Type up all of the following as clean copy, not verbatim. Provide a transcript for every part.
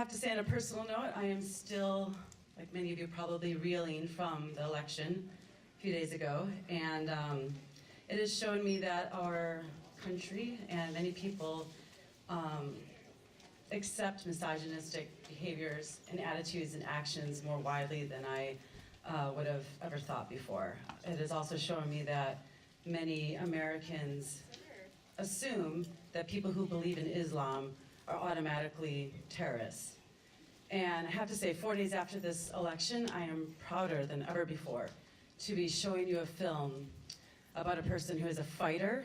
have to say on a personal note, I am still, like many of you, probably reeling from the election a few days ago. And it has shown me that our country and many people accept misogynistic behaviors and attitudes and actions more widely than I would have ever thought before. It has also shown me that many Americans assume that people who believe in Islam are automatically terrorists. And I have to say, 4 days after this election, I am prouder than ever before to be showing you a film about a person who is a fighter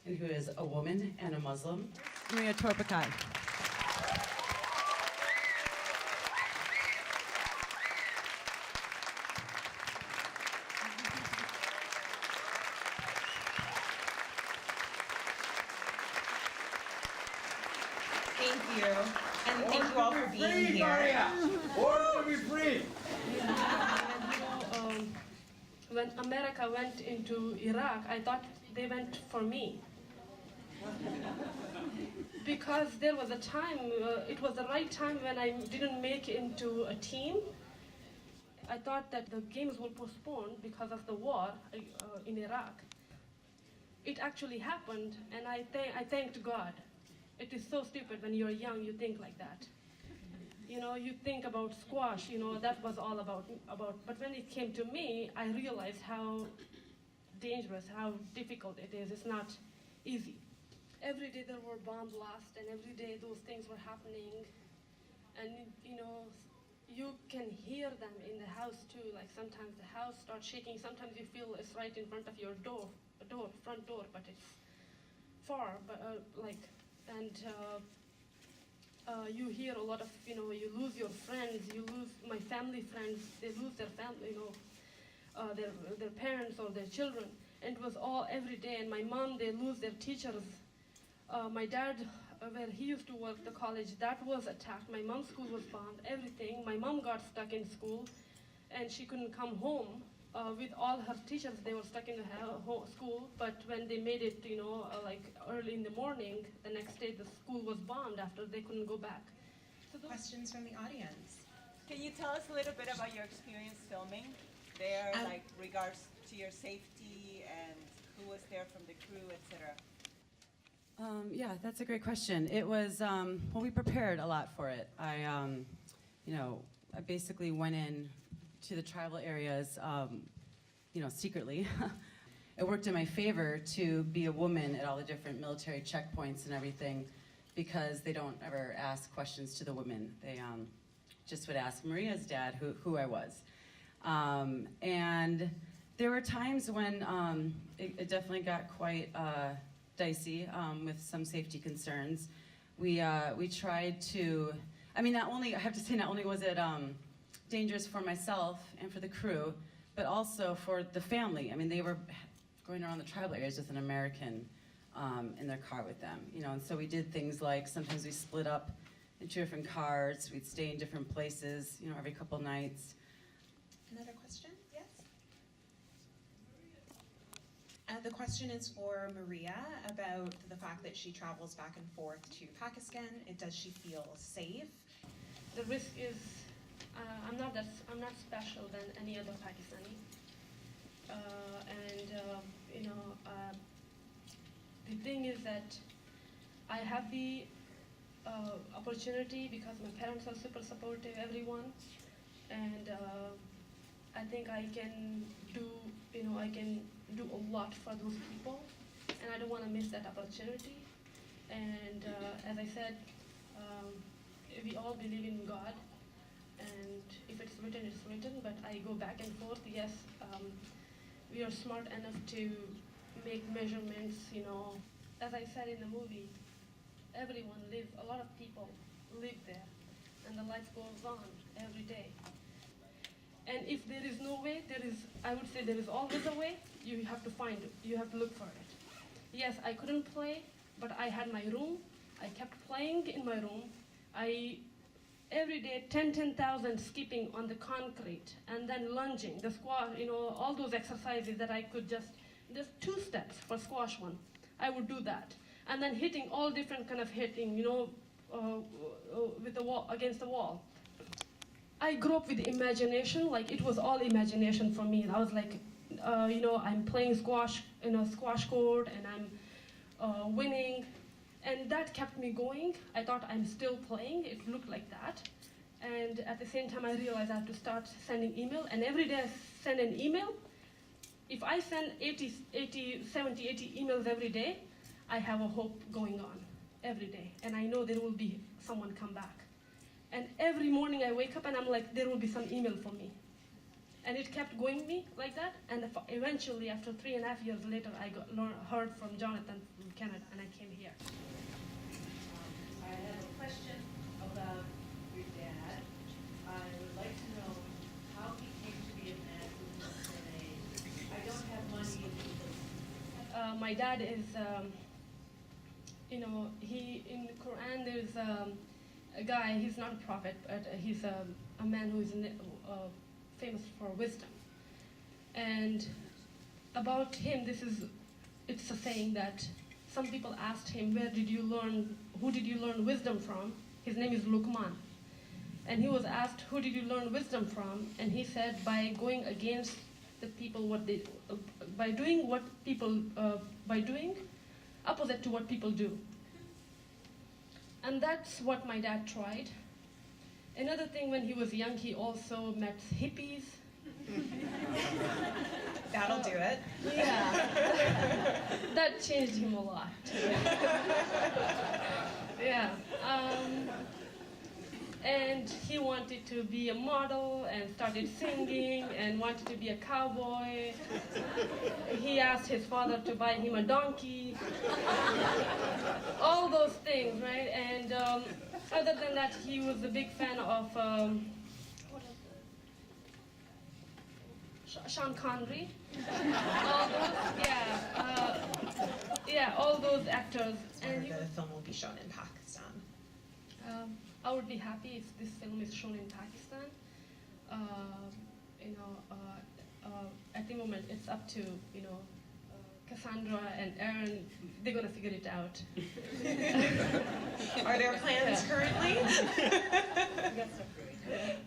and who is a woman and a Muslim. Maria Toorpakai. Thank you, and thank you all for being here. Order to be free! When America went into Iraq, I thought they went for me. Because there was a time, it was the right time when I didn't make it into a team. I thought that the games were postponed because of the war in Iraq. It actually happened, and I thanked God. It is so stupid when you're young, you think like that. You know, you think about squash, you know, that was all about, but when it came to me, I realized how dangerous, how difficult it is. It's not easy. Every day there were bomb blasts, and every day those things were happening. And, you know, you can hear them in the house too. Like sometimes the house starts shaking. Sometimes you feel it's right in front of your front door, but it's far, but and you hear a lot of, you know, you lose your friends, you lose my family friends, they lose their family, you know, their parents or their children. And it was all every day. And my mom, they lose their teachers. My dad, where he used to work, the college, that was attacked. My mom's school was bombed, everything. My mom got stuck in school, and she couldn't come home. With all her teachers, they were stuck in the school, but when they made it, you know, like early in the morning, the next day the school was bombed after they couldn't go back. So questions from the audience. Can you tell us a little bit about your experience filming there, like regards to your safety and who was there from the crew, etc.? Yeah, that's a great question. It was, well, we prepared a lot for it. I basically went in to the tribal areas, you know, secretly. It worked in my favor to be a woman at all the different military checkpoints and everything, because they don't ever ask questions to the women. They just would ask Maria's dad who I was. And there were times when it definitely got quite dicey with some safety concerns. We tried to, I mean, I have to say, not only was it dangerous for myself and for the crew, but also for the family. I mean, they were going around the tribal areas with an American in their car with them, you know, and so we did things like sometimes we split up into different cars, we'd stay in different places, you know, every couple nights. Another question? Yes? The question is for Maria about the fact that she travels back and forth to Pakistan. Does she feel safe? The risk is, I'm not special than any other Pakistani. You know, the thing is that I have the opportunity because my parents are super supportive, everyone, and I think I can do, you know, I can do a lot for those people, and I don't want to miss that opportunity. And as I said, we all believe in God, and if it's written, it's written, but I go back and forth. Yes, we are smart enough to make measurements, you know. As I said in the movie, everyone lives, a lot of people live there, and the life goes on every day. And if there is no way, I would say there is always a way. You have to find it, you have to look for it. Yes, I couldn't play, but I had my room. I kept playing in my room. Every day, 10,000 skipping on the concrete, and then lunging, the squash, you know, all those exercises that I could just 2 steps for squash one. I would do that. And then hitting all different kind of hitting, you know, with the wall, against the wall. I grew up with imagination, like it was all imagination for me. I was like, I'm playing squash in a squash court and I'm winning. And that kept me going. I thought I'm still playing, it looked like that. And at the same time I realized I have to start sending email, and every day I send an email. If I send 70, 80 emails every day, I have a hope going on every day. And I know there will be someone come back. And every morning I wake up and I'm like, there will be some email for me. And it kept going me like that. And eventually, after 3.5 years later, I heard from Jonathan from Canada, and I came here. I have a question about your dad. I would like to know how he came to be a man who was in I don't have money in My dad is, he in the Quran there's a guy. He's not a prophet, but he's a man who is famous for wisdom. And about him, it's a saying that some people asked him, who did you learn wisdom from? His name is Luqman. And he was asked, who did you learn wisdom from? And he said, by going against the people, by doing opposite to what people do. And that's what my dad tried. Another thing, when he was young, he also met hippies. That'll do it. Yeah, that changed him a lot. Yeah, and he wanted to be a model and started singing and wanted to be a cowboy. He asked his father to buy him a donkey. All those things, right? And other than that, he was a big fan of Sean Connery. All those, all those actors. And The film will be shown in Pakistan. I would be happy if this film is shown in Pakistan. At the moment, it's up to Cassandra and Erin. They're gonna figure it out. Are there plans currently? That's so great.